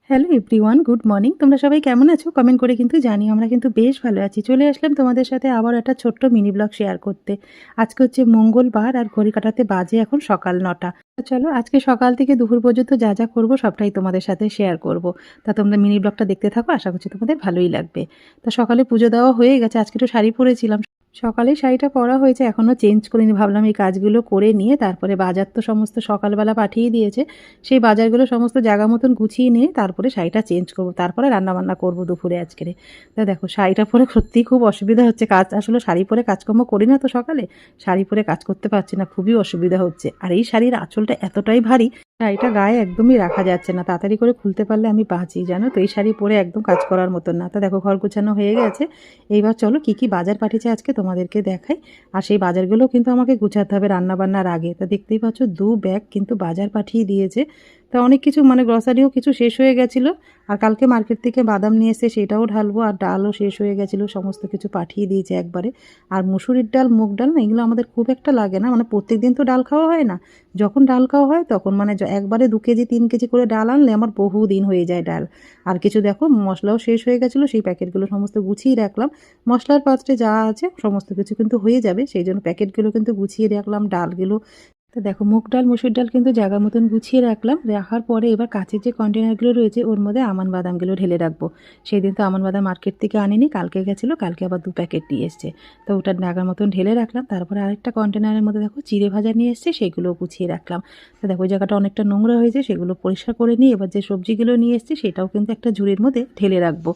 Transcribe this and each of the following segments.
Hello everyone, good morning. তোমরা সবাই কেমন আছো? কমেন্ট করে কিন্তু জানিও। আমরা কিন্তু বেশ ভালো আছি। চলে আসলাম তোমাদের সাথে আবার একটা ছোট্ট মিনি ব্লগ শেয়ার করতে। আজকে হচ্ছে মঙ্গলবার আর ঘড়ি কাঁটাতে বাজে এখন সকাল ৯টা। তো চলো আজকে সকাল থেকে দুপুর পর্যন্ত যা যা করবো সবটাই তোমাদের সাথে শেয়ার করব। তা তোমরা মিনি ব্লগটা দেখতে থাকো, আশা করছি তোমাদের ভালোই লাগবে। তো সকালে পুজো দেওয়া হয়ে গেছে, আজকে একটু শাড়ি পরেছিলাম। সকালে শাড়িটা পরা হয়েছে, এখনও চেঞ্জ করিনি। ভাবলাম এই কাজগুলো করে নিয়ে তারপরে বাজার তো সমস্ত সকালবেলা পাঠিয়ে দিয়েছে, সেই বাজারগুলো সমস্ত জায়গা মতন গুছিয়ে নিয়ে তারপরে শাড়িটা চেঞ্জ করব, তারপরে রান্নাবান্না করব দুপুরে আজকেরে। তা দেখো শাড়িটা পরে সত্যিই খুব অসুবিধা হচ্ছে, কাজ আসলে শাড়ি পরে কাজকর্ম করি না তো সকালে, শাড়ি পরে কাজ করতে পারছি না, খুবই অসুবিধা হচ্ছে। আর এই শাড়ির আঁচলটা এতটাই ভারী, শাড়িটা গায়ে একদমই রাখা যাচ্ছে না, তাড়াতাড়ি করে খুলতে পারলে আমি বাঁচি, জানো তো। এই শাড়ি পরে একদম কাজ করার মতন না। তা দেখো ঘর গোছানো হয়ে গেছে, এইবার চলো কি কি বাজার পাঠিয়েছে আজকে তোমাদেরকে দেখাই। আর সেই বাজারগুলো কিন্তু আমাকে গুছাতে হবে রান্নাবান্নার আগে। তা দেখতেই পাচ্ছ 2 ব্যাগ কিন্তু বাজার পাঠিয়ে দিয়েছে। তা অনেক কিছু মানে গ্রসারিও কিছু শেষ হয়ে গেছিলো। আর কালকে মার্কেট থেকে বাদাম নিয়ে এসে সেটাও ঢালবো, আর ডালও শেষ হয়ে গেছিলো, সমস্ত কিছু পাঠিয়ে দিয়েছে একবারে। আর মুসুরির ডাল, মুগ ডাল না, এগুলো আমাদের খুব একটা লাগে না, মানে প্রত্যেকদিন তো ডাল খাওয়া হয় না। যখন ডাল খাওয়া হয় তখন মানে একবারে 2 কেজি 3 কেজি করে ডাল আনলে আমার বহু দিন হয়ে যায় ডাল। আর কিছু দেখো মশলাও শেষ হয়ে গেছিলো, সেই প্যাকেটগুলো সমস্ত গুছিয়ে রাখলাম। মশলার পাত্রে যা আছে সমস্ত কিছু কিন্তু হয়ে যাবে, সেই জন্য প্যাকেটগুলো কিন্তু গুছিয়ে রাখলাম, ডালগুলো। তো দেখো মুগ ডাল মসুর ডাল কিন্তু জায়গা মতন গুছিয়ে রাখলাম। রাখার পরে এবার কাঁচের যে কন্টেনারগুলো রয়েছে ওর মধ্যে আমান বাদামগুলো ঢেলে রাখবো। সেই দিন তো আমান বাদাম মার্কেট থেকে আনিনি, কালকে গেছিলো, কালকে আবার 2 প্যাকেট নিয়ে এসছে। তো ওটা জায়গার মতন ঢেলে রাখলাম। তারপরে আরেকটা কন্টেনারের মধ্যে দেখো চিড়ে ভাজা নিয়ে এসছে, সেগুলোও গুছিয়ে রাখলাম। তো দেখো ওই জায়গাটা অনেকটা নোংরা হয়েছে, সেগুলো পরিষ্কার করে নিয়ে এবার যে সবজিগুলো নিয়ে এসছে সেটাও কিন্তু একটা ঝুড়ির মধ্যে ঢেলে রাখবো।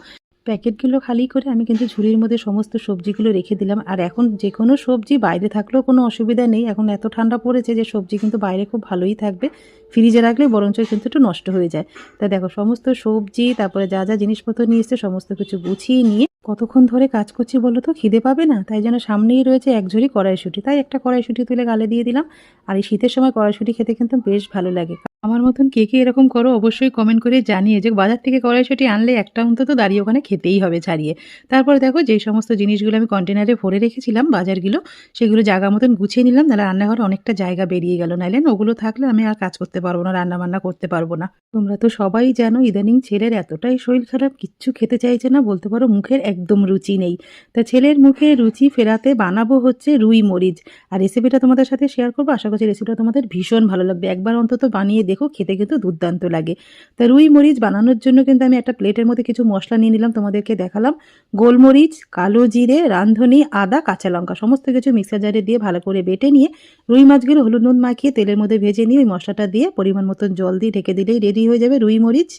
প্যাকেটগুলো খালি করে আমি কিন্তু ঝুড়ির মধ্যে সমস্ত সবজিগুলো রেখে দিলাম। আর এখন যে কোনো সবজি বাইরে থাকলেও কোনো অসুবিধা নেই, এখন এত ঠান্ডা পড়েছে যে সবজি কিন্তু বাইরে খুব ভালোই থাকবে, ফ্রিজে রাখলে বরঞ্চ কিন্তু একটু নষ্ট হয়ে যায়। তা দেখো সমস্ত সবজি তারপরে যা যা জিনিসপত্র নিয়ে এসছে সমস্ত কিছু গুছিয়ে নিয়ে কতক্ষণ ধরে কাজ করছি বলো তো, খিদে পাবে না? তাই জন্য সামনেই রয়েছে এক ঝুড়ি কড়াইশুঁটি, তাই একটা কড়াইশুঁটি তুলে গালে দিয়ে দিলাম। আর এই শীতের সময় কড়াইশুঁটি খেতে কিন্তু বেশ ভালো লাগে। আমার মতন কে কে এরকম করো অবশ্যই কমেন্ট করে জানিয়ে, যে বাজার থেকে কড়াইশুঁটি আনলে একটা অন্তত দাঁড়িয়ে ওখানে খেতেই হবে ছাড়িয়ে। তারপরে দেখো যেই সমস্ত জিনিসগুলো আমি কন্টেনারে ভরে রেখেছিলাম বাজারগুলো, সেগুলো জায়গা মতন গুছিয়ে নিলাম, নাহলে রান্নাঘরে অনেকটা জায়গা বেরিয়ে গেল, নাহলে না ওগুলো থাকলে আমি আর কাজ করতে পারবো না, রান্নাবান্না করতে পারবো না। তোমরা তো সবাই জানো ইদানিং ছেলের এতটাই শরীর খারাপ, কিচ্ছু খেতে চাইছে না, বলতে পারো মুখের একদম রুচি নেই। তা ছেলের মুখে রুচি ফেরাতে বানাবো হচ্ছে রুই মরিচ। আর রেসিপিটা তোমাদের সাথে শেয়ার করবো, আশা করছি রেসিপিটা তোমাদের ভীষণ ভালো লাগবে, একবার অন্তত বানিয়ে দেখো, খেতে কিন্তু দুর্দান্ত লাগে। তা রুই মরিচ বানানোর জন্য কিন্তু আমি একটা প্লেটের মধ্যে কিছু মশলা নিয়ে নিলাম, তোমাদেরকে দেখালাম। গোলমরিচ, কালো জিরে, রাঁধুনি, আদা, কাঁচা লঙ্কা সমস্ত কিছু মিক্সার জারে দিয়ে ভালো করে বেটে নিয়ে রুই মাছগুলো হলুদ নুন মাখিয়ে তেলের মধ্যে ভেজে নিয়ে ওই মশলাটা দিয়ে পরিমাণ মতন জল দিয়ে ঢেকে দিলেই রেডি হয়ে যাবে রুই মরিচ।